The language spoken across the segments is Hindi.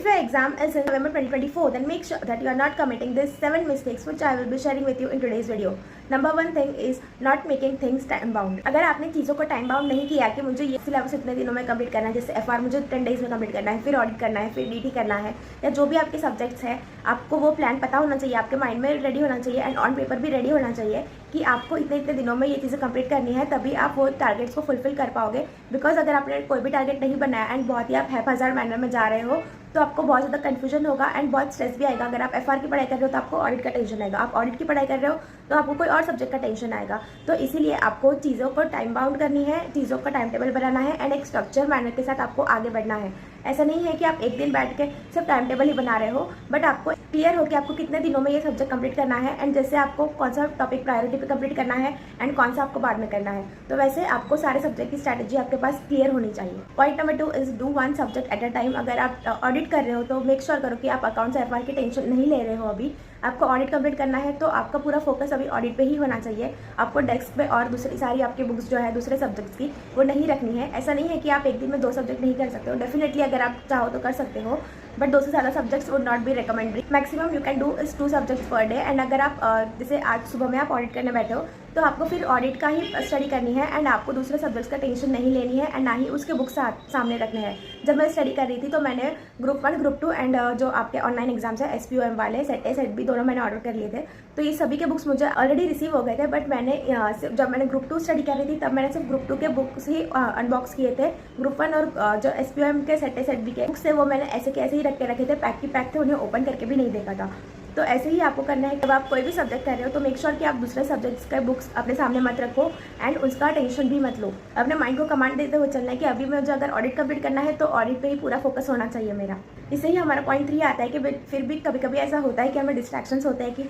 If your exam is in November 2024, then make sure that you are not committing these 7 mistakes which I will be sharing with you in today's video. Number 1 thing is not making things time bound. अगर आपने चीज़ों को टाइम बाउंड नहीं किया कि मुझे ये सिलेबस इतने दिनों में कंप्लीट करना है, जैसे एफआर मुझे 10 डेज में कंप्लीट करना है, फिर ऑडिट करना है, फिर डीटी करना है, या जो भी आपके सब्जेक्ट्स हैं, आपको वो प्लान पता होना चाहिए, आपके माइंड में रेडी होना चाहिए एंड ऑन पेपर भी रेडी होना चाहिए कि आपको इतने इतने दिनों में ये चीज़ें कंप्लीट करनी है, तभी आप वो टारगेट्स को फुलफिल कर पाओगे। बिकॉज अगर आपने कोई भी टारगेट नहीं बनाया एंड बहुत ही आप हैphazard मैनर में जा रहे हो तो आपको बहुत ज़्यादा कन्फ्यूजन होगा एंड बहुत स्ट्रेस भी आएगा। अगर आप एफआर की पढ़ाई कर रहे हो तो आपको ऑडिट का टेंशन आएगा, आप ऑडिट की पढ़ाई कर रहे हो तो आपको कोई और सब्जेक्ट का टेंशन आएगा। तो इसीलिए आपको चीज़ों को टाइम बाउंड करनी है, चीज़ों का टाइम टेबल बनाना है एंड एक स्ट्रक्चर मैनर के साथ आपको आगे बढ़ना है। ऐसा नहीं है कि आप एक दिन बैठ के सिर्फ टाइम टेबल ही बना रहे हो, बट आपको क्लियर हो कि आपको कितने दिनों में ये सब्जेक्ट कंप्लीट करना है एंड जैसे आपको कौन सा टॉपिक प्रायोरिटी पे कंप्लीट करना है एंड कौन सा आपको बाद में करना है। तो वैसे आपको सारे सब्जेक्ट की स्ट्रैटेजी आपके पास क्लियर होनी चाहिए। Point number 2 is do 1 subject at a time. अगर आप ऑडिट कर रहे हो तो मेक श्योर करो कि आप अकाउंट्स एफआर की टेंशन नहीं ले रहे हो। अभी आपको ऑडिट कंप्लीट करना है तो आपका पूरा फोकस अभी ऑडिट पे ही होना चाहिए। आपको डेस्क पे और दूसरी सारी आपकी बुक्स जो है दूसरे सब्जेक्ट्स की वो नहीं रखनी है। ऐसा नहीं है कि आप एक दिन में 2 सब्जेक्ट नहीं कर सकते हो, डेफिनेटली अगर आप चाहो तो कर सकते हो, बट 2 से ज़्यादा subjects would not be recommended. Maximum you can do is 2 subjects per day. And अगर आप जैसे आज सुबह में आप ऑडिट करने बैठे हो तो आपको फिर ऑडिट का ही स्टडी करनी है एंड आपको दूसरे सब्जेक्ट्स का टेंशन नहीं लेनी है एंड ना ही उसके बुक्स सामने रखने हैं। जब मैं स्टडी कर रही थी तो मैंने ग्रुप 1 ग्रुप 2 एंड जो आपके ऑनलाइन एग्जाम्स है SPOM वाले सेट ए सेट बी दोनों मैंने ऑर्डर कर लिए थे। तो ये सभी के बुक्स मुझे ऑलरेडी रिसीव हो गए थे, बट मैंने जब मैंने ग्रुप 2 स्टडी कर रही थी तब मैंने सिर्फ ग्रुप 2 के बुक्स ही अनबॉक्स किए थे। ग्रुप 1 और जो SPOM के सेट ए सेट बी के बुक्स थे वो मैंने ऐसे के ऐसे ही रखे थे, पैक की पैक थे, उन्हें ओपन करके भी नहीं देखा था। तो ऐसे ही आपको करना है। जब आप कोई भी सब्जेक्ट कर रहे हो तो मेक श्योर कि आप दूसरे सब्जेक्ट्स के बुक्स अपने सामने मत रखो एंड उसका टेंशन भी मत लो। अपने माइंड को कमांड देते हुए चलना है कि अभी मुझे अगर ऑडिट कंप्लीट करना है तो ऑडिट पे ही पूरा फोकस होना चाहिए मेरा। इससे ही हमारा पॉइंट 3 आता है कि फिर भी कभी कभी ऐसा होता है कि हमें डिस्ट्रैक्शंस होते हैं कि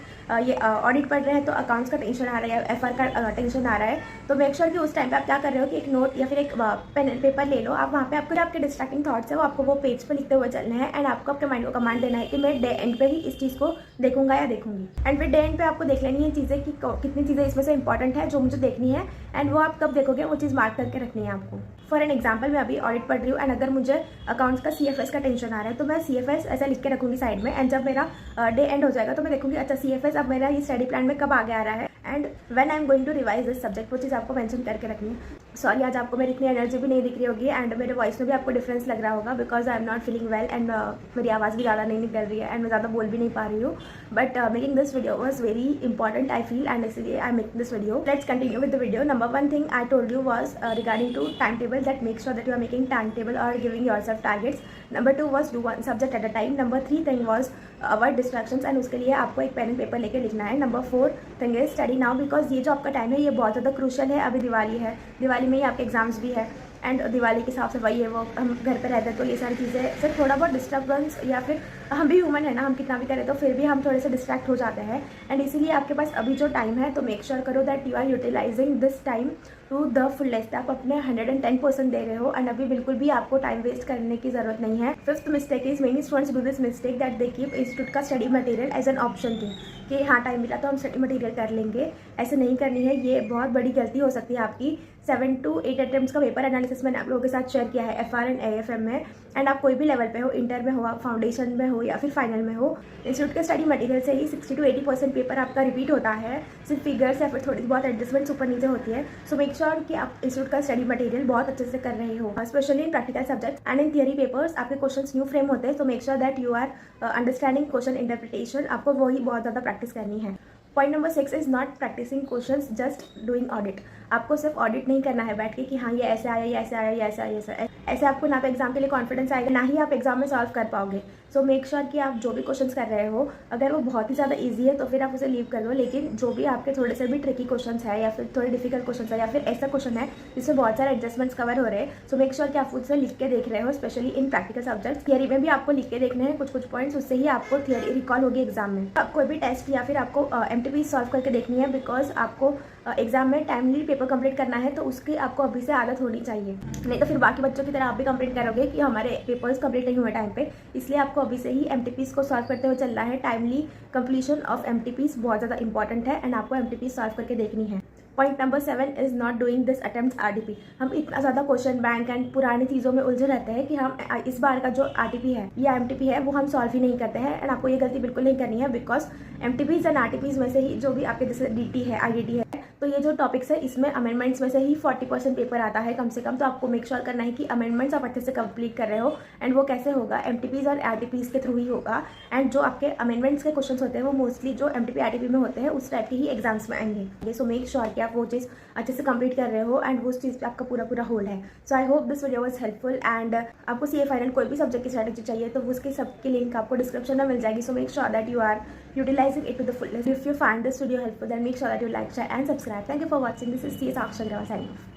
ये ऑडिट पढ़ रहे हैं तो अकाउंट्स का टेंशन आ रहा है, एफआर का टेंशन आ रहा है। तो मेक श्योर कि उस टाइम पे आप क्या कर रहे हो कि एक नोट या फिर एक पेन एंड पेपर ले लो। आप वहाँ पे आपके डिस्ट्रैक्टिंग थॉट्स है वो आपको वो पेज पर लिखते हुए चलना है एंड आपको अपने माइंड को कमांड देना है कि मैं डे एंड पे ही इस चीज़ को देखूंगा या देखूंगी। एंड फिर डे एंड पे आपको देख लेनी है चीज़ें कि कितनी चीज़ें इसमें से इंपॉर्टेंट है जो मुझे देखनी है एंड वो आप कब देखोगे वो चीज़ मार्क करके रखनी है आपको। फॉर एन एग्जाम्पल मैं अभी ऑडिट पढ़ रही हूँ एंड अगर मुझे अकाउंट्स का CFS का टेंशन आ रहा है तो मैं CFS ऐसा लिख के रखूंगी साइड में एंड जब मेरा डे एंड हो जाएगा तो मैं देखूंगी अच्छा CFS अब मेरा ये स्टडी प्लान में कब आगे आ रहा है and when I am going to revise this subject. वो चीज़ आपको मेंशन करके रखनी है। सॉरी आज आपको मेरी इतनी एनर्जी भी नहीं दिख रही होगी एंड मेरे वॉइस में भी आपको डिफरेंस लग रहा होगा because I am not feeling well and मेरी आवाज़ भी ज़्यादा नहीं निकल रही है एंड मैं ज़्यादा बोल भी नहीं पा रही हूँ। But making this video was very important I feel and इसलिए I make this video. Let's continue with the video. Number 1 thing I told you was regarding to time table that make sure that you are making time table और giving yourself targets. Number 2 was do 1 subject at a time. Number 3 thing was avoid distractions and उसके लिए आपको एक पेन एंड पेपर लेके लिखना है। Number 4 thing is study now because ये जो आपका टाइम है ये बहुत ज़्यादा क्रूशियल है। अभी दिवाली है, दिवाली में ही आपके एग्जाम्स भी है एंड दिवाली के साफ सफाई है वो हम घर पे रहते हैं तो ये सारी चीज़ें सिर्फ थोड़ा बहुत डिस्टर्बेंस या फिर हम भी ह्यूमन है ना, हम कितना भी करें तो फिर भी हम थोड़े से डिस्ट्रैक्ट हो जाते हैं एंड इसीलिए आपके पास अभी जो टाइम है तो मेक श्योर करो that you are utilising this time to the fullest. आप अपने 110% दे रहे हो एंड अभी बिल्कुल भी आपको टाइम वेस्ट करने की जरूरत नहीं है। 5th mistake is many students do this mistake that they keep institute का study material as an option thing कि हाँ टाइम मिला तो हम स्टडी मटेरियल कर लेंगे। ऐसे नहीं करनी है, ये बहुत बड़ी गलती हो सकती है आपकी। 7 to 8 अटेम्प्ट्स का पेपर एनालिसिस मैंने आप लोगों के साथ शेयर किया है FR एंड AFM में एंड आप कोई भी लेवल पे हो, इंटर में हो, आप फाउंडेशन में हो या फिर फाइनल में हो, इंस्टीट्यूट के स्टडी मटेरियल से ही 60 to 80% पेपर आपका रिपीट होता है। सिर्फ फिगर्स या फिर थोड़ी बहुत एडजस्टमेंट्स ऊपर नीचे होती है। सो मेक श्योर कि आप इंस्टीट्यूट का स्टडी मटेरियल बहुत अच्छे से कर रहे हो, specially in practical subject and in theory papers आपके क्वेश्चन न्यू फ्रेम होते हैं। So make sure that you are understanding question interpretation, आपको वही बहुत ज़्यादा प्रैक्टिस करनी है। Point number 6 is not practising questions just doing audit. आपको सिर्फ ऑडिट नहीं करना है बैठ के कि हाँ ये ऐसे आया, ये ऐसे आया, ये ऐसे आया, ऐसे आपको ना तो एग्जाम के लिए कॉन्फिडेंस आएगा ना ही आप एग्जाम में सॉल्व कर पाओगे। सो मेक श्योर कि आप जो भी क्वेश्चंस कर रहे हो अगर वो बहुत ही ज़्यादा ईजी है तो फिर आप उसे लीव कर लो, लेकिन जो भी आपके थोड़े से भी ट्रिकी क्वेश्चंस है या फिर थोड़े डिफिकल्ट क्वेश्चंस है या फिर ऐसा क्वेश्चन है जिसमें बहुत सारे एडजस्टमेंट्स कवर हो रहे हैं, सो मेक श्योर कि आप उसे लिख के देख रहे हो। Specially in practical subject theory में भी आपको लिख के देखने हैं कुछ पॉइंट्स, उससे ही आपको थियरी रिकॉल होगी एग्जाम में। आप कोई भी टेस्ट या फिर आपको MTP सॉल्व करके देखनी है बिकॉज आपको एग्जाम में टाइमली पेपर कंप्लीट करना है तो उसकी आपको अभी से आदत होनी चाहिए, नहीं तो फिर बाकी बच्चों की तरह आप भी कंप्लीट करोगे कि हमारे पेपर्स कंप्लीट नहीं हुए टाइम पे। इसलिए आपको अभी से ही MTPs को सॉल्व करते हुए चलना है। टाइमली कंप्लीशन ऑफ MTPs बहुत ज़्यादा इंपॉर्टेंट है एंड आपको MTPs सॉल्व करके देखनी है। Point number 7 is not doing this attempt RDP। हम इतना ज़्यादा क्वेश्चन बैंक एंड पुरानी चीज़ों में उलझे रहते हैं कि हम इस बार का जो RTP है या MTP है वो हम सॉल्व ही नहीं करते हैं। एंड आपको ये गलती बिल्कुल नहीं करनी है, बिकॉज MTPs एंड RTPs में से ही जो भी आपके जैसे DT है, IDT है, तो ये जो टॉपिक्स है इसमें अमेंडमेंट्स में से ही 40% पेपर आता है कम से कम। तो आपको मेक श्योर करना है कि अमेंडमेंट्स आप अच्छे से कंप्लीट कर रहे हो। एंड वो कैसे होगा, MTPs और RTPs के थ्रू ही होगा। एंड जो आपके अमेंडमेंट्स के क्वेश्चंस होते हैं वो मोस्टली जो MTP RTP में होते हैं उस टाइप के ही एग्जाम्स में आएंगे। सो मेक श्योर कि आप वो चीज़ अच्छे से कंप्लीट कर रहे हो एंड उस चीज़ पे आपका पूरा होल्ड है। So I hope this video was helpful. And आपको CA फाइनल कोई भी सब्जेक्ट की स्ट्रैटेजी चाहिए तो उसकी सबकी लिंक आपको डिस्क्रिप्शन में मिल जाएगी। So make sure that you are utilizing it to the fullest. If you find this video helpful, then make sure that you like, share and subscribe. Thank you for watching. This is CA Sakshan Rawa signing off.